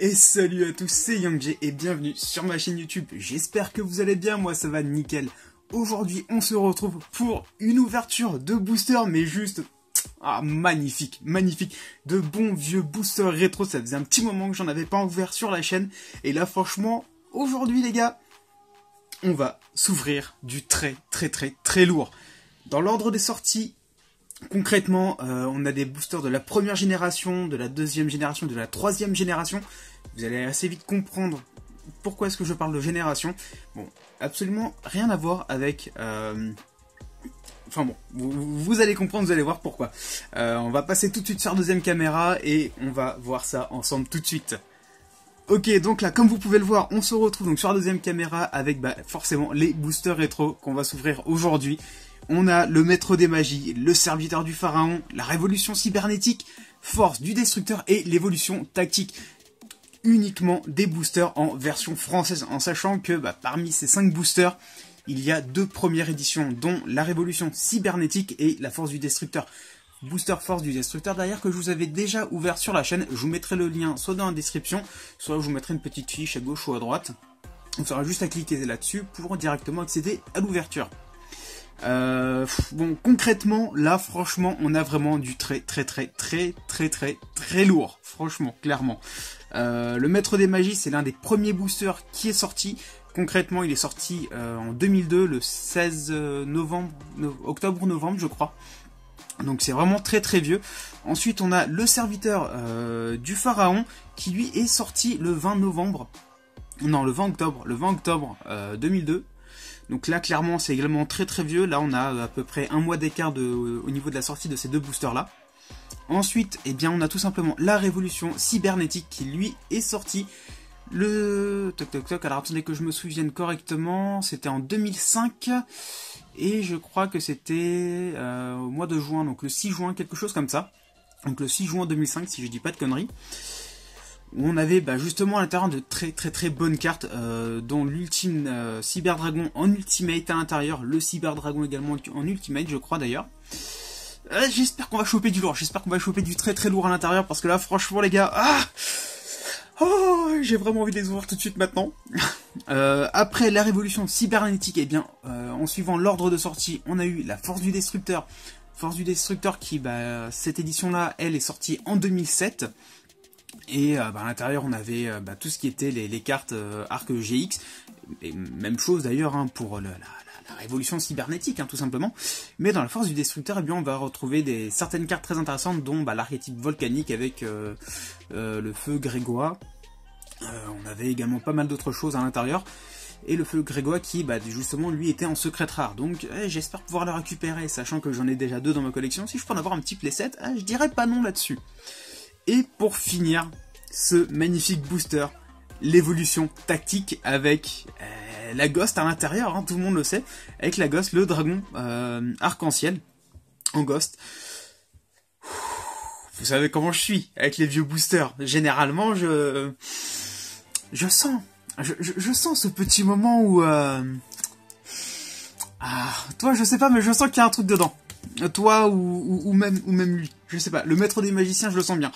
Et salut à tous, c'est YangJ et bienvenue sur ma chaîne YouTube. J'espère que vous allez bien, moi ça va nickel. Aujourd'hui on se retrouve pour une ouverture de booster, mais juste magnifique, magnifique. De bons vieux boosters rétro, ça faisait un petit moment que j'en avais pas ouvert sur la chaîne. Et là franchement, aujourd'hui les gars, on va s'ouvrir du très lourd. Dans l'ordre des sorties, concrètement, on a des boosters de la première génération, de la deuxième génération, de la troisième génération. Vous allez assez vite comprendre pourquoi est-ce que je parle de génération. Bon, absolument rien à voir avec... Enfin bon, vous allez comprendre, vous allez voir pourquoi. On va passer tout de suite sur la deuxième caméra et on va voir ça ensemble tout de suite. Ok, donc là, comme vous pouvez le voir, on se retrouve donc sur la deuxième caméra avec forcément les boosters rétro qu'on va s'ouvrir aujourd'hui. On a le maître des magies, le serviteur du pharaon, la révolution cybernétique, force du destructeur et l'évolution tactique. Uniquement des boosters en version française, en sachant que parmi ces 5 boosters, il y a 2 premières éditions, dont la révolution cybernétique et la force du destructeur. Booster force du destructeur derrière que je vous avais déjà ouvert sur la chaîne. Je vous mettrai le lien soit dans la description, soit je vous mettrai une petite fiche à gauche ou à droite. On aura juste à cliquer là-dessus pour directement accéder à l'ouverture. Bon, concrètement, là, franchement, on a vraiment du très lourd. Franchement, clairement. Le maître des magies, c'est l'un des premiers boosters qui est sorti. Concrètement, il est sorti en 2002, le 16 octobre-novembre, je crois. Donc c'est vraiment très vieux. Ensuite, on a le serviteur du pharaon, qui lui est sorti le 20 novembre. Non, le 20 octobre 2002. Donc là, clairement, c'est également très vieux. Là, on a à peu près un mois d'écart au niveau de la sortie de ces deux boosters-là. Ensuite, eh bien, on a tout simplement la révolution cybernétique qui, lui, est sortie le... Alors, attendez que je me souvienne correctement. C'était en 2005. Et je crois que c'était au mois de juin. Donc le 6 juin, quelque chose comme ça. Donc le 6 juin 2005, si je dis pas de conneries. Où on avait justement à l'intérieur de très bonnes cartes, dont l'ultime Cyberdragon en Ultimate à l'intérieur, le Cyberdragon également en Ultimate, je crois d'ailleurs. J'espère qu'on va choper du lourd, j'espère qu'on va choper du très lourd à l'intérieur, parce que là franchement les gars, j'ai vraiment envie de les ouvrir tout de suite maintenant. Après la révolution cybernétique, eh bien, en suivant l'ordre de sortie, on a eu la force du destructeur. Force du destructeur qui, cette édition-là, elle est sortie en 2007. Et à l'intérieur, on avait tout ce qui était les cartes Arc GX. Et même chose d'ailleurs pour la révolution cybernétique, tout simplement. Mais dans la force du destructeur, eh bien, on va retrouver certaines cartes très intéressantes, dont l'archétype volcanique avec le feu grégoire. On avait également pas mal d'autres choses à l'intérieur. Et le feu grégoire qui, justement, lui, était en secret rare. Donc, j'espère pouvoir le récupérer, sachant que j'en ai déjà 2 dans ma collection. Si je peux en avoir un petit playset, je dirais pas non là-dessus. Et pour finir, ce magnifique booster, l'évolution tactique avec la Ghost à l'intérieur, tout le monde le sait, avec la Ghost, le dragon arc-en-ciel en Ghost. Vous savez comment je suis avec les vieux boosters. Généralement, je sens ce petit moment où... toi, je sais pas, mais je sens qu'il y a un truc dedans. Toi ou même lui, je sais pas, le maître des magiciens, je le sens bien.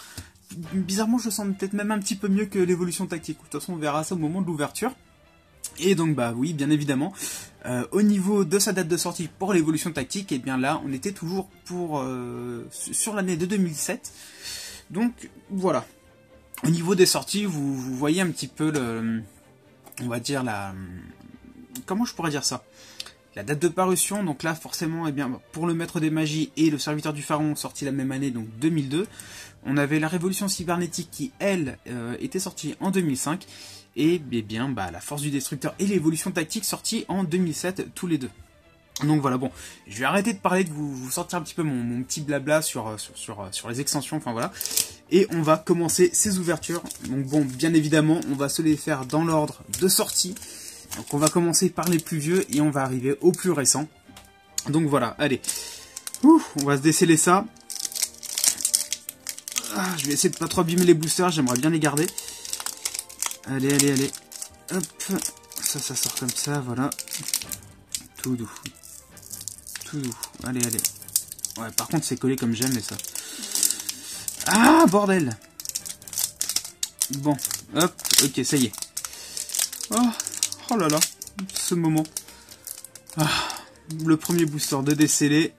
Bizarrement, je le sens peut-être même un petit peu mieux que l'évolution tactique. De toute façon, on verra ça au moment de l'ouverture. Et donc, oui, bien évidemment, au niveau de sa date de sortie pour l'évolution tactique, et bien là, on était toujours sur l'année de 2007. Donc, voilà. Au niveau des sorties, vous voyez un petit peu on va dire comment je pourrais dire ça ? La date de parution, donc là forcément, pour le maître des magies et le serviteur du pharaon sorti la même année, donc 2002, on avait la révolution cybernétique qui, elle, était sortie en 2005, et la force du destructeur et l'évolution tactique sortie en 2007, tous les deux. Donc voilà, bon, je vais arrêter de parler, de vous sortir un petit peu mon petit blabla sur les extensions, enfin voilà, et on va commencer ces ouvertures. Donc bon, bien évidemment, on va se les faire dans l'ordre de sortie. Donc on va commencer par les plus vieux et on va arriver aux plus récents. Donc voilà, allez. On va se déceler ça. Je vais essayer de pas trop abîmer les boosters, j'aimerais bien les garder. Allez. Hop. Ça sort comme ça, voilà. Tout doux. Allez. Ouais, par contre c'est collé comme j'aime, mais ça... bordel. Bon, Hop, ok, ça y est. Oh, oh là là, ce moment. Ah, le premier booster de décellé.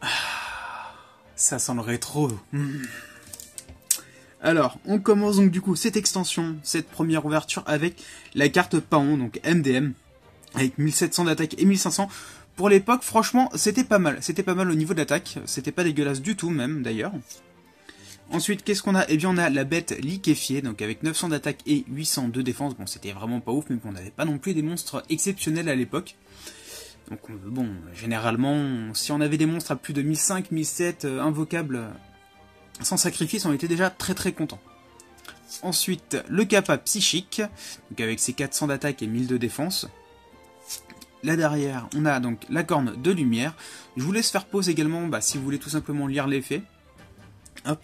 Ah, ça sent le rétro. Alors, on commence donc du coup cette extension, cette première ouverture avec la carte Paon, donc MDM, avec 1700 d'attaque et 1500. Pour l'époque, franchement, c'était pas mal. C'était pas mal au niveau de l'attaque. C'était pas dégueulasse du tout, même, d'ailleurs. Ensuite, qu'est-ce qu'on a? Eh bien, on a la bête liquéfiée, donc avec 900 d'attaque et 800 de défense. Bon, c'était vraiment pas ouf, mais on n'avait pas non plus des monstres exceptionnels à l'époque. Donc, bon, généralement, si on avait des monstres à plus de 1005, 1007 invocables sans sacrifice, on était déjà très très content. Ensuite, le kappa psychique, donc avec ses 400 d'attaque et 1000 de défense. Là derrière, on a donc la corne de lumière. Je vous laisse faire pause également si vous voulez tout simplement lire l'effet. Hop.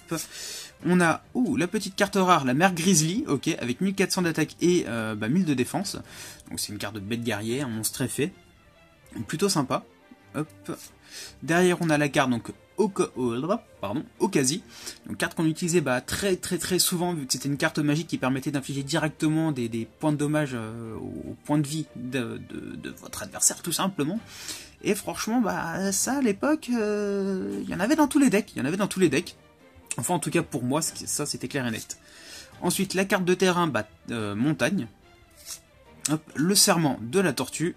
On a la petite carte rare, la mère Grizzly, ok, avec 1400 d'attaque et 1000 de défense. Donc c'est une carte de bête guerrier, un monstre effet. Plutôt sympa. Hop. Derrière, on a la carte donc Okazi, donc carte qu'on utilisait très souvent, vu que c'était une carte magique qui permettait d'infliger directement des points de dommage au point de vie de votre adversaire, tout simplement. Et franchement, ça à l'époque, il y en avait dans tous les decks. Enfin, en tout cas pour moi, ça c'était clair et net. Ensuite, la carte de terrain, montagne. Hop, le serment de la tortue.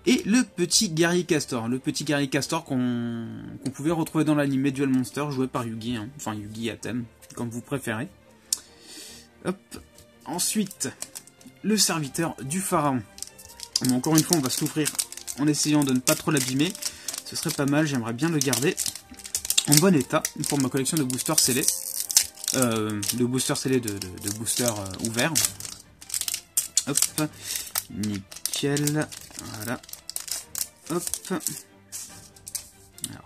Et le petit guerrier castor. Le petit guerrier castor qu'on pouvait retrouver dans l'anime Duel Monster, joué par Yugi. Hein. Enfin, Yugi à thème, comme vous préférez. Hop. Ensuite, le serviteur du pharaon. Bon, encore une fois, on va s'ouvrir en essayant de ne pas trop l'abîmer. Ce serait pas mal, j'aimerais bien le garder en bon état pour ma collection de boosters scellés. De boosters scellés de boosters ouverts. Hop. Nickel. Voilà. Hop. Alors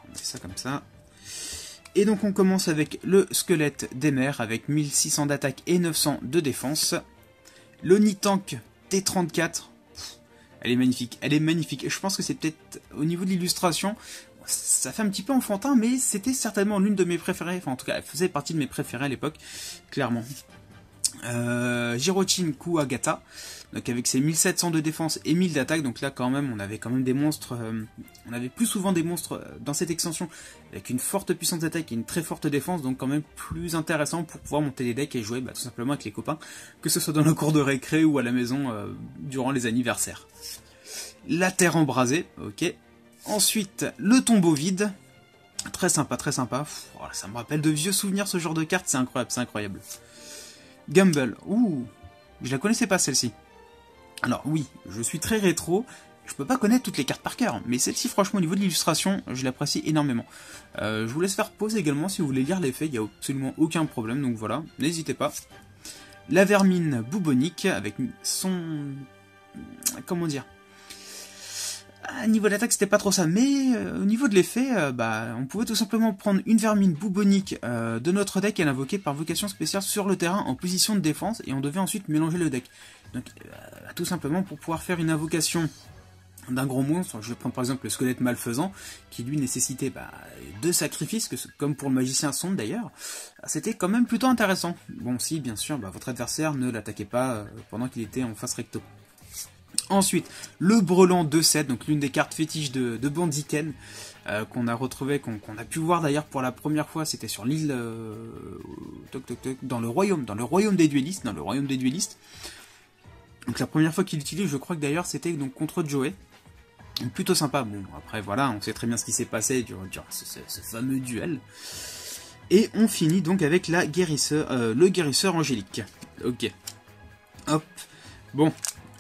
on met ça comme ça. Et donc on commence avec le squelette des mers avec 1600 d'attaque et 900 de défense. L'Onitank T34. Elle est magnifique. Elle est magnifique. Je pense que c'est peut-être au niveau de l'illustration, ça fait un petit peu enfantin, mais c'était certainement l'une de mes préférées. Enfin en tout cas, elle faisait partie de mes préférées à l'époque, clairement. Jirochin Kuwagata, donc avec ses 1700 de défense et 1000 d'attaque, donc là quand même on avait quand même des monstres, on avait plus souvent des monstres dans cette extension avec une forte puissance d'attaque et une très forte défense, donc quand même plus intéressant pour pouvoir monter les decks et jouer tout simplement avec les copains, que ce soit dans la cour de récré ou à la maison durant les anniversaires. La terre embrasée, ok. Ensuite le tombeau vide, très sympa, très sympa. Pff, voilà, ça me rappelle de vieux souvenirs ce genre de carte, c'est incroyable, c'est incroyable. Gamble, je la connaissais pas celle-ci. Alors oui, je suis très rétro, je peux pas connaître toutes les cartes par cœur, mais celle-ci franchement au niveau de l'illustration, je l'apprécie énormément. Je vous laisse faire pause également si vous voulez lire l'effet, il n'y a absolument aucun problème, donc voilà, n'hésitez pas. La vermine boubonique avec son... comment dire, niveau d'attaque c'était pas trop ça, mais au niveau de l'effet, on pouvait tout simplement prendre une vermine boubonique de notre deck et l'invoquer par vocation spéciale sur le terrain en position de défense, et on devait ensuite mélanger le deck. Donc tout simplement pour pouvoir faire une invocation d'un gros monstre, je vais prendre par exemple le squelette malfaisant, qui lui nécessitait 2 sacrifices, comme pour le magicien sonde d'ailleurs, c'était quand même plutôt intéressant. Bon si bien sûr votre adversaire ne l'attaquait pas pendant qu'il était en face recto. Ensuite, le brelan 2-7, donc l'une des cartes fétiches de Bandiken, qu'on a retrouvé, qu'on a pu voir d'ailleurs pour la première fois, c'était sur l'île dans le royaume des duellistes, Donc la première fois qu'il l'utilise, je crois que d'ailleurs c'était donc contre Joey. Donc, plutôt sympa. Bon après voilà, on sait très bien ce qui s'est passé durant ce fameux duel. Et on finit donc avec le guérisseur angélique. Ok. Hop. Bon.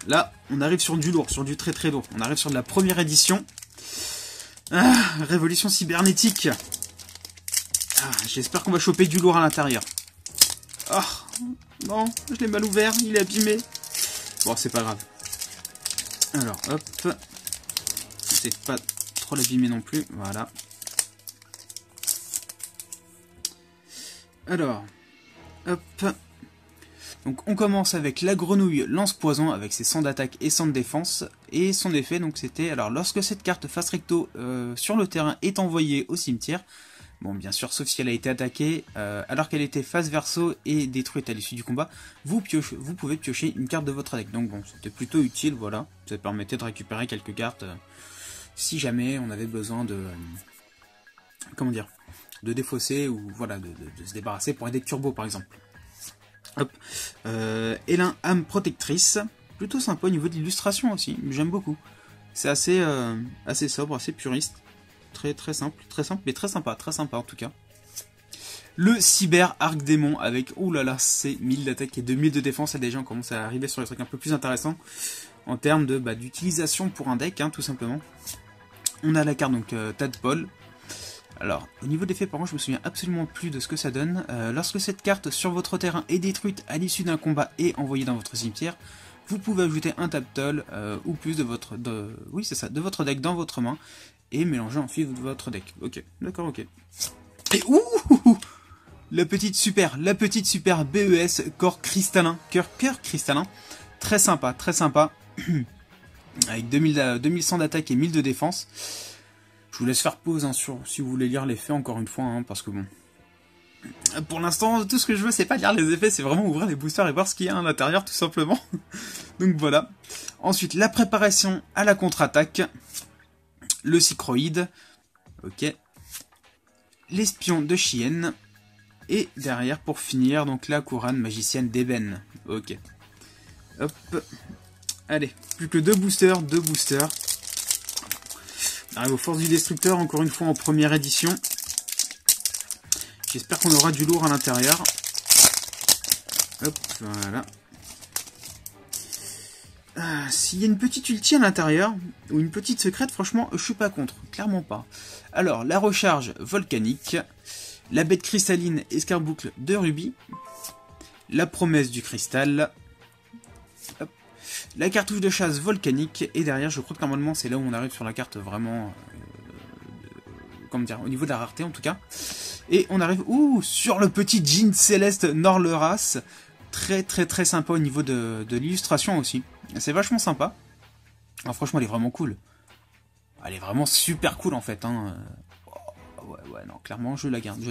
Là, on arrive sur du lourd, sur du très très lourd. On arrive sur de la première édition. Révolution cybernétique. J'espère qu'on va choper du lourd à l'intérieur. Non, je l'ai mal ouvert, il est abîmé. Bon, c'est pas grave. Alors, hop. J'essaie de pas trop l'abîmer non plus, voilà. Alors, hop. Donc on commence avec la grenouille lance-poison avec ses 100 d'attaque et 100 de défense. Et son effet, donc c'était, alors lorsque cette carte face recto sur le terrain est envoyée au cimetière, Bon, bien sûr, sauf si elle a été attaquée alors qu'elle était face verso et détruite à l'issue du combat, vous pouvez piocher une carte de votre deck. Donc bon, c'était plutôt utile, voilà. Ça permettait de récupérer quelques cartes si jamais on avait besoin de... comment dire, de défausser ou voilà, de se débarrasser pour un deck turbo par exemple. Hop. Elin, âme protectrice. Plutôt sympa au niveau de l'illustration aussi, j'aime beaucoup. C'est assez sobre, assez puriste. Très simple, mais très sympa en tout cas. Le cyber arc démon avec, oulala, c'est 1000 d'attaque et 2000 de défense. Et déjà on commence à arriver sur les trucs un peu plus intéressants en termes de d'utilisation pour un deck, hein, tout simplement. On a la carte donc Tadpole. Alors, au niveau d'effet, par contre, je me souviens absolument plus de ce que ça donne. Lorsque cette carte sur votre terrain est détruite à l'issue d'un combat et envoyée dans votre cimetière, vous pouvez ajouter un Tadpole ou plus de votre deck dans votre main et mélanger ensuite votre deck. Ok, d'accord, ok. Et ouh, la petite super BES corps cristallin, cœur cristallin, très sympa, avec 2100 d'attaque et 1000 de défense. Je vous laisse faire pause hein, si vous voulez lire l'effet encore une fois, hein, parce que bon... Pour l'instant, tout ce que je veux, c'est pas lire les effets, c'est vraiment ouvrir les boosters et voir ce qu'il y a à l'intérieur, tout simplement. Donc voilà. Ensuite, la préparation à la contre-attaque. Le cycroïde. Ok. L'espion de Chien. Et derrière, pour finir, donc la couronne magicienne d'ébène. Ok. Hop. Allez, plus que deux boosters. On arrive aux forces du destructeur, encore une fois en première édition. J'espère qu'on aura du lourd à l'intérieur. Hop, voilà. S'il y a une petite ulti à l'intérieur, ou une petite secrète, franchement, je suis pas contre. Clairement pas. Alors, la recharge volcanique, la bête cristalline escarboucle de rubis, la promesse du cristal, hop, la cartouche de chasse volcanique, et derrière, je crois que normalement, c'est là où on arrive sur la carte vraiment... comment dire, au niveau de la rareté en tout cas. Et on arrive sur le petit jean céleste Norleras. Très sympa au niveau de l'illustration aussi. C'est vachement sympa. Alors franchement, elle est vraiment cool. Elle est vraiment super cool en fait. Hein. Ouais, non, clairement, je la garde.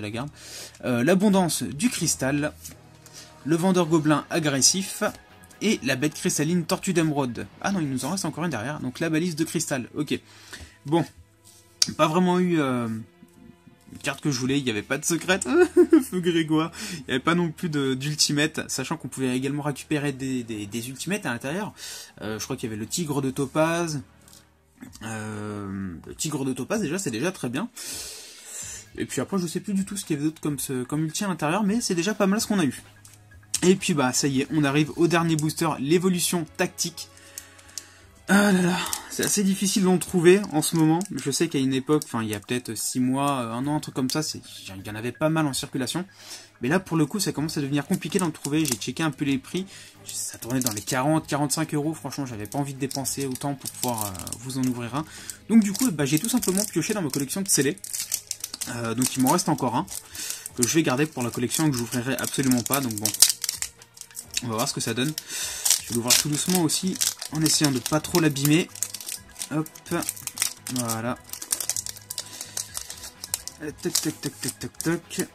L'abondance du cristal. Le vendeur gobelin agressif. Et la bête cristalline tortue d'émeraude. Ah non, il nous en reste encore une derrière. Donc la balise de cristal. Ok. Bon. Pas vraiment eu... une carte que je voulais, il n'y avait pas de secrète, feu Grégoire, il n'y avait pas non plus d'ultimate, sachant qu'on pouvait également récupérer des ultimates à l'intérieur. Je crois qu'il y avait le tigre de topaz. Le tigre de topaz déjà, c'est déjà très bien. Et puis après, je sais plus du tout ce qu'il y avait d'autre comme ulti à l'intérieur, mais c'est déjà pas mal ce qu'on a eu. Et puis bah ça y est, on arrive au dernier booster, l'évolution tactique. Ah là là, c'est assez difficile d'en trouver en ce moment. Je sais qu'à une époque, enfin il y a peut-être 6 mois, 1 an, un truc comme ça, il y en avait pas mal en circulation. Mais là pour le coup ça commence à devenir compliqué d'en trouver. J'ai checké un peu les prix, ça tournait dans les 40-45 €. Franchement j'avais pas envie de dépenser autant pour pouvoir vous en ouvrir un. Donc du coup bah, j'ai tout simplement pioché dans ma collection de scellés. Donc il m'en reste encore un, que je vais garder pour la collection que j'ouvrirai absolument pas. Donc bon, on va voir ce que ça donne. Je vais l'ouvrir tout doucement aussi, en essayant de pas trop l'abîmer. Hop, voilà. Tac.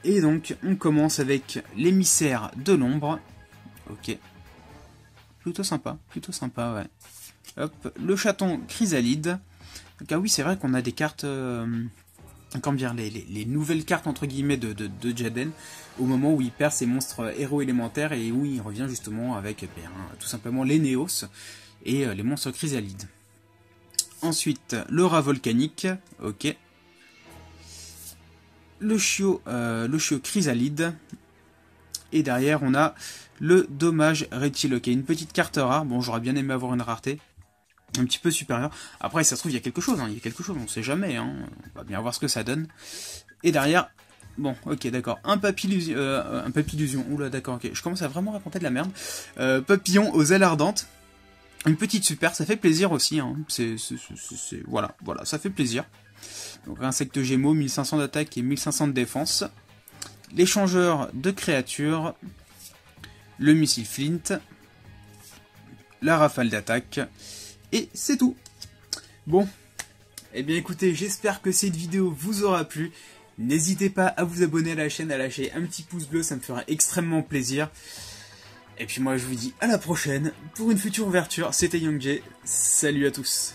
Et donc, on commence avec l'émissaire de l'ombre. Ok. Plutôt sympa, ouais. Hop, le chaton chrysalide. Donc, ah oui, c'est vrai qu'on a des cartes... comment dire, les nouvelles cartes entre guillemets de Jaden, au moment où il perd ses monstres héros élémentaires et où il revient justement avec tout simplement les Néos et les monstres chrysalides. Ensuite, le rat volcanique, ok. Le chiot chrysalide. Et derrière, on a le dommage reptile, ok. Une petite carte rare, bon, j'aurais bien aimé avoir une rareté un petit peu supérieur. Après, ça se trouve, il y a quelque chose, on sait jamais, hein. On va bien voir ce que ça donne. Et derrière, bon, ok, d'accord, un papillusion, oula, d'accord, ok, je commence à vraiment raconter de la merde. Papillon aux ailes ardentes, une petite super, ça fait plaisir aussi, hein. Voilà, ça fait plaisir. Donc, insecte gémeaux, 1500 d'attaque et 1500 de défense. L'échangeur de créatures, le missile Flint, la rafale d'attaque, et c'est tout. Bon, Eh bien écoutez, j'espère que cette vidéo vous aura plu. N'hésitez pas à vous abonner à la chaîne, à lâcher un petit pouce bleu, ça me fera extrêmement plaisir. Et puis moi je vous dis à la prochaine pour une future ouverture. C'était Young Jay, salut à tous.